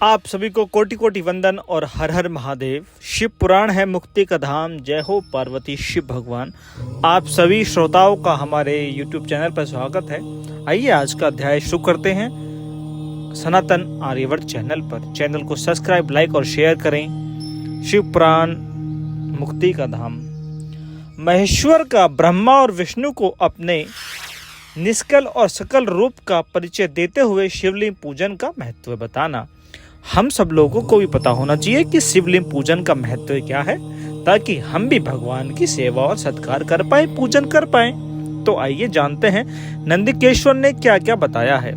आप सभी को कोटि कोटि वंदन और हर हर महादेव। शिव पुराण है मुक्ति का धाम। जय हो पार्वती शिव भगवान। आप सभी श्रोताओं का हमारे YouTube चैनल पर स्वागत है। आइए आज का अध्याय शुरू करते हैं सनातन आर्यवर्त चैनल पर। चैनल को सब्सक्राइब, लाइक और शेयर करें। शिव पुराण मुक्ति का धाम। महेश्वर का ब्रह्मा और विष्णु को अपने निष्कल और सकल रूप का परिचय देते हुए शिवलिंग पूजन का महत्व बताना। हम सब लोगों को भी पता होना चाहिए कि शिवलिंग पूजन का महत्व क्या है, ताकि हम भी भगवान की सेवा और सत्कार कर पाए, पूजन कर पाए। तो आइए जानते हैं नंदिकेश्वर ने क्या क्या बताया है।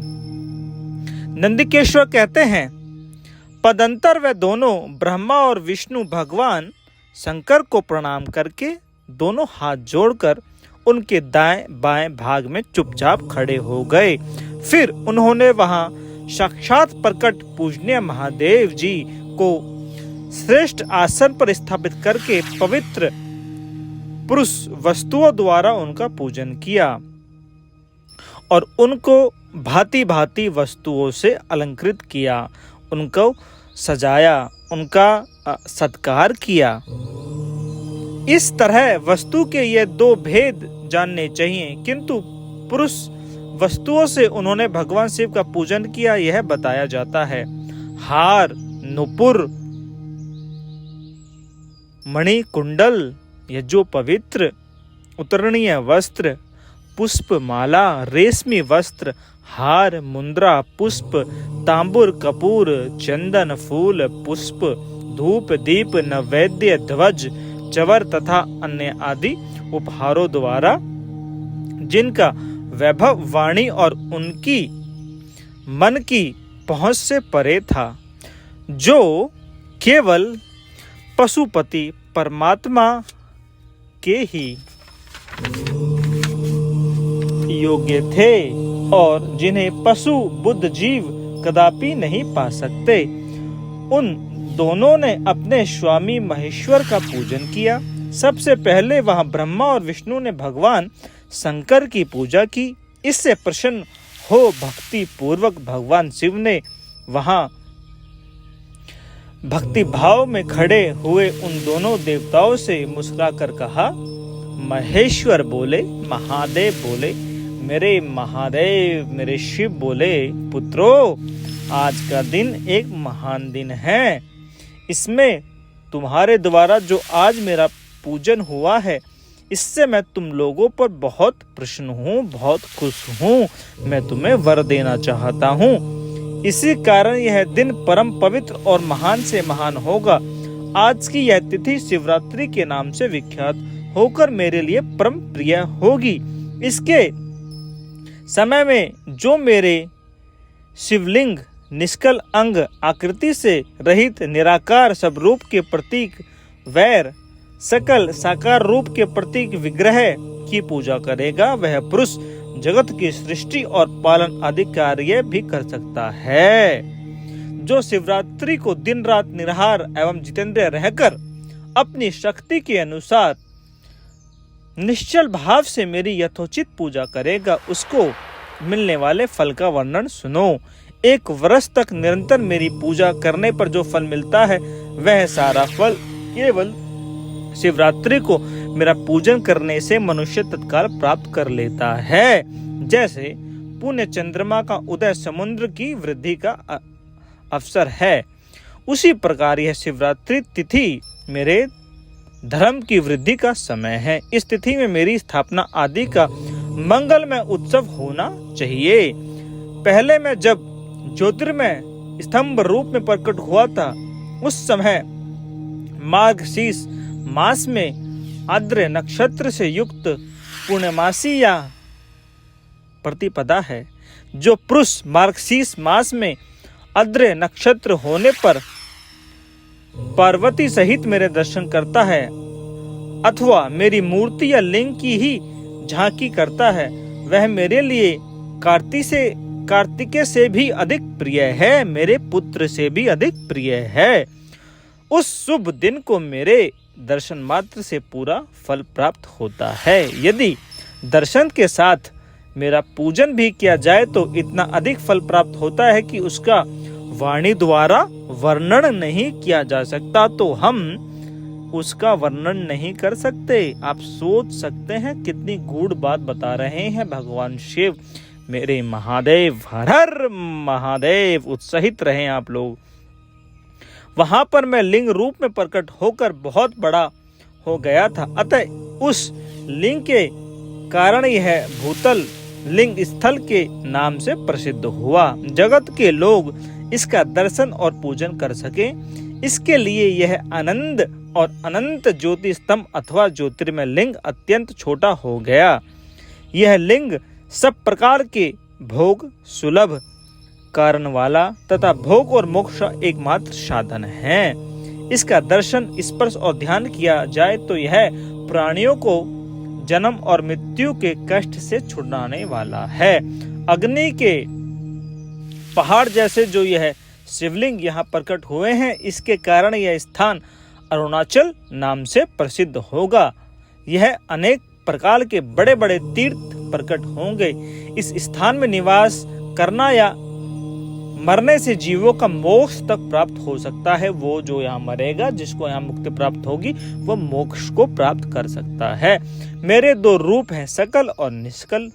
नंदिकेश्वर कहते हैं, पदंतर वे दोनों ब्रह्मा और विष्णु भगवान शंकर को प्रणाम करके दोनों हाथ जोड़कर उनके दाएं बाएं भाग में चुपचाप खड़े हो गए। फिर उन्होंने वहां साक्षात प्रकट पूजनीय महादेव जी को श्रेष्ठ आसन पर स्थापित करके पवित्र पुरुष वस्तुओं द्वारा उनका पूजन किया और उनको भांति भांति वस्तुओं से अलंकृत किया, उनको सजाया, उनका सत्कार किया। इस तरह वस्तु के ये दो भेद जानने चाहिए, किंतु पुरुष वस्तुओं से उन्होंने भगवान शिव का पूजन किया, यह बताया जाता है। हार, नुपुर, मणि, कुंडल, यजो पवित्र, उत्तरणीय वस्त्र, पुष्प माला, रेशमी वस्त्र, हार, मुद्रा, पुष्प, तांबुर, कपूर, चंदन, फूल, पुष्प, धूप, दीप, नैवेद्य, ध्वज, चवर तथा अन्य आदि उपहारों द्वारा जिनका वैभव वाणी और उनकी मन की पहुंच से परे था, जो केवल पशुपति परमात्मा के ही योग्य थे और जिन्हें पशु बुद्ध जीव कदापि नहीं पा सकते। उन दोनों ने अपने स्वामी महेश्वर का पूजन किया। सबसे पहले वहां ब्रह्मा और विष्णु ने भगवान शंकर की पूजा की। इससे प्रसन्न हो भक्ति पूर्वक भगवान शिव ने वहां भक्ति भाव में खड़े हुए उन दोनों देवताओं से मुस्कुराकर कहा, महेश्वर बोले, महादेव बोले, मेरे महादेव, मेरे शिव बोले, पुत्रों, आज का दिन एक महान दिन है। इसमें तुम्हारे द्वारा जो आज मेरा पूजन हुआ है, इससे मैं तुम लोगों पर बहुत प्रसन्न हूँ, बहुत खुश हूँ। मैं तुम्हें वर देना चाहता हूँ। इसी कारण यह दिन परम पवित्र और महान से महान होगा। आज की यह तिथि शिवरात्रि के नाम से विख्यात होकर मेरे लिए परम प्रिय होगी। इसके समय में जो मेरे शिवलिंग निष्कल अंग आकृति से रहित निराकार सब रूप के प्रतीक वैर सकल साकार रूप के प्रतीक विग्रह की पूजा करेगा, वह पुरुष जगत की सृष्टि और पालन आदि कार्य भी कर सकता है। जो शिवरात्रि को दिन रात निराहार एवं जितेंद्रिय रहकर अपनी शक्ति के अनुसार निश्चल भाव से मेरी यथोचित पूजा करेगा, उसको मिलने वाले फल का वर्णन सुनो। एक वर्ष तक निरंतर मेरी पूजा करने पर जो फल मिलता है, वह सारा फल केवल शिवरात्रि को मेरा पूजन करने से मनुष्य तत्काल प्राप्त कर लेता है। जैसे पुण्य चंद्रमा का उदय समुद्र की वृद्धि का अवसर है, उसी प्रकार यह शिवरात्रि तिथि मेरे धर्म की वृद्धि का समय है। इस तिथि में मेरी स्थापना आदि का मंगलमय उत्सव होना चाहिए। पहले मैं जब ज्योतिर्मय स्तंभ रूप में प्रकट हुआ था, उस समय मार्गशीर्ष मास में आद्र नक्षत्र से युक्त पूर्णमासी या प्रतिपदा है। जो पुरुष मार्गशीर्ष मास में आद्र नक्षत्र होने पर पार्वती सहित मेरे दर्शन करता है अथवा मेरी मूर्ति या लिंग की ही झांकी करता है, वह मेरे लिए कार्तिकेय से भी अधिक प्रिय है, मेरे पुत्र से भी अधिक प्रिय है। उस शुभ दिन को मेरे दर्शन मात्र से पूरा फल प्राप्त होता है। यदि दर्शन के साथ मेरा पूजन भी किया जाए तो इतना अधिक फल प्राप्त होता है कि उसका वाणी द्वारा वर्णन नहीं किया जा सकता तो हम उसका वर्णन नहीं कर सकते। आप सोच सकते हैं कितनी गूढ़ बात बता रहे हैं भगवान शिव। मेरे महादेव, हर हर महादेव। उत्साहित रहें आप लोग। वहां पर मैं लिंग रूप में प्रकट होकर बहुत बड़ा हो गया था, अतः उस लिंग के कारण यह भूतल लिंग स्थल के नाम से प्रसिद्ध हुआ। जगत के लोग इसका दर्शन और पूजन कर सके, इसके लिए यह आनंद और अनंत ज्योति स्तंभ अथवा ज्योतिर्मय लिंग अत्यंत छोटा हो गया। यह लिंग सब प्रकार के भोग सुलभ कारण वाला तथा भोग और मोक्ष एकमात्र साधन है। इसका दर्शन, स्पर्श और ध्यान किया जाए तो यह प्राणियों को जन्म और मृत्यु के कष्ट से छुड़ाने वाला है। अग्नि के पहाड़ जैसे जो यह शिवलिंग यहाँ प्रकट हुए हैं, इसके कारण यह स्थान अरुणाचल नाम से प्रसिद्ध होगा। यह अनेक प्रकार के बड़े बड़े तीर्थ प्रकट होंगे। इस स्थान में निवास करना या मरने से जीवों का मोक्ष तक प्राप्त हो सकता है। वो जो यहाँ मरेगा, जिसको यहाँ मुक्ति प्राप्त होगी, वो मोक्ष को प्राप्त कर सकता है। मेरे दो रूप हैं, सकल और निष्कल।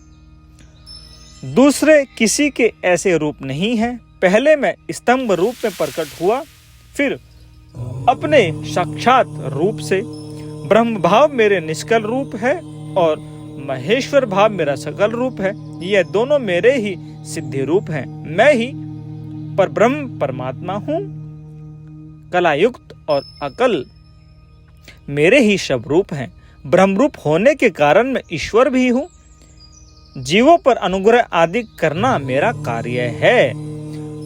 दूसरे किसी के ऐसे रूप नहीं हैं। पहले मैं स्तंभ रूप में प्रकट हुआ, फिर अपने साक्षात रूप से। ब्रह्म भाव मेरे निष्कल रूप है और महेश्वर भाव मेरा सकल रूप है। यह दोनों मेरे ही सिद्धि रूप हैं। मैं ही पर ब्रह्म परमात्मा हूँ। कलायुक्त और अकल मेरे ही सब रूप हैं। ब्रह्म रूप होने के कारण मैं ईश्वर भी हूँ। जीवों पर अनुग्रह आदि करना मेरा कार्य है।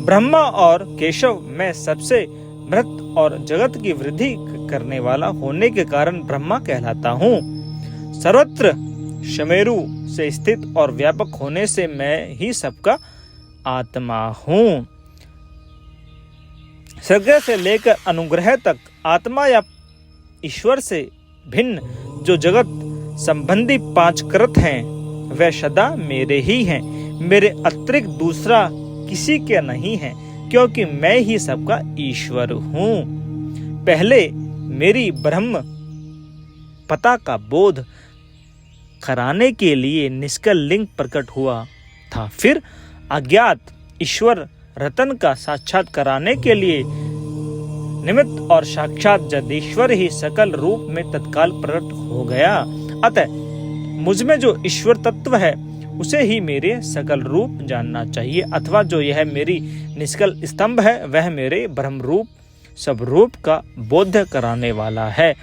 ब्रह्मा और केशव मैं सबसे मृत और जगत की वृद्धि करने वाला होने के कारण ब्रह्मा कहलाता हूँ। सर्वत्र शमेरु से स्थित और व्यापक होने से मैं ही सबका आत्मा हूँ। स्वर्ग से लेकर अनुग्रह तक आत्मा या ईश्वर से भिन्न जो जगत संबंधी पांच कृत हैं, वे सदा मेरे ही हैं। मेरे अतिरिक्त दूसरा किसी के नहीं है, क्योंकि मैं ही सबका ईश्वर हूँ। पहले मेरी ब्रह्म पता का बोध कराने के लिए निष्कल लिंग प्रकट हुआ था। फिर अज्ञात ईश्वर रतन का साक्षात कराने के लिए निमित्त और साक्षात जगदीश्वर ही सकल रूप में तत्काल प्रकट हो गया। अतः मुझमें जो ईश्वर तत्व है उसे ही मेरे सकल रूप जानना चाहिए, अथवा जो यह मेरी निष्कल स्तंभ है वह मेरे ब्रह्म रूप सब रूप का बोध कराने वाला है।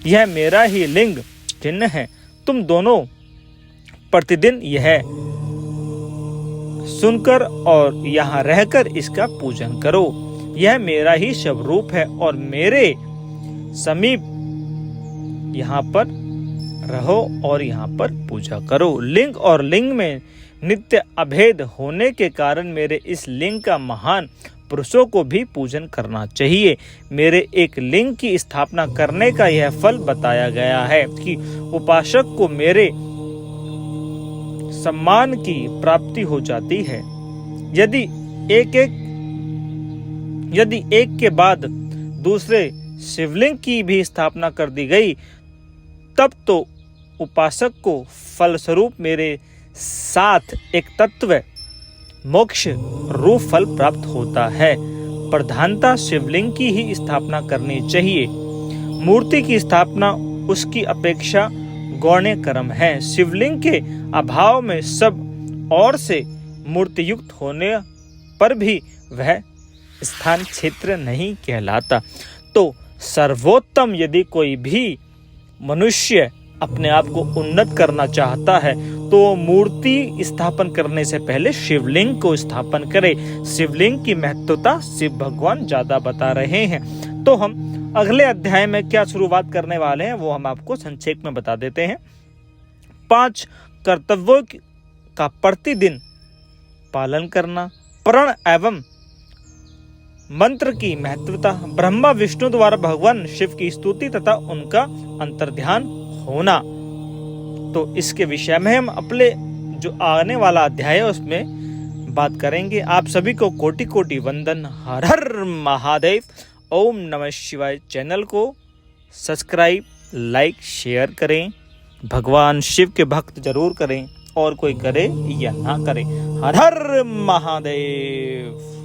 यह मेरा ही लिंग चिन्ह है। तुम दोनों प्रतिदिन यह सुनकर और यहाँ रहकर इसका पूजन करो। यह मेरा ही सब रूप है और मेरे समीप यहाँ पर रहो और यहाँ पर पूजा करो। लिंग और लिंग में नित्य अभेद होने के कारण मेरे इस लिंग का महान पुरुषों को भी पूजन करना चाहिए। मेरे एक लिंग की स्थापना करने का यह फल बताया गया है कि उपासक को मेरे सम्मान की प्राप्ति हो जाती है। यदि एक के बाद दूसरे शिवलिंग की भी स्थापना कर दी गई, तब तो उपासक को फलस्वरूप मेरे साथ एक तत्व मोक्ष रूप फल प्राप्त होता है। प्रधानता शिवलिंग की ही स्थापना करनी चाहिए। मूर्ति की स्थापना उसकी अपेक्षा गौण्य कर्म है। शिवलिंग के अभाव में सब और से मूर्ति युक्त होने पर भी वह स्थान क्षेत्र नहीं कहलाता। तो सर्वोत्तम यदि कोई भी मनुष्य अपने आप को उन्नत करना चाहता है तो मूर्ति स्थापन करने से पहले शिवलिंग को स्थापन करे। शिवलिंग की महत्वता शिव भगवान ज्यादा बता रहे हैं। तो हम अगले अध्याय में क्या शुरुआत करने वाले हैं वो हम आपको संक्षेप में बता देते हैं। 5 कर्तव्यों का प्रतिदिन पालन करना, प्रण एवं मंत्र की महत्वता, ब्रह्मा विष्णु द्वारा भगवान शिव की स्तुति तथा उनका अंतर्ध्यान होना। तो इसके विषय में हम अपने जो आने वाला अध्याय है उसमें बात करेंगे। आप सभी को कोटि कोटि वंदन। हर हर महादेव। ओम नमः शिवाय। चैनल को सब्सक्राइब, लाइक, शेयर करें। भगवान शिव के भक्त जरूर करें, और कोई करे या ना करे। हर हर महादेव।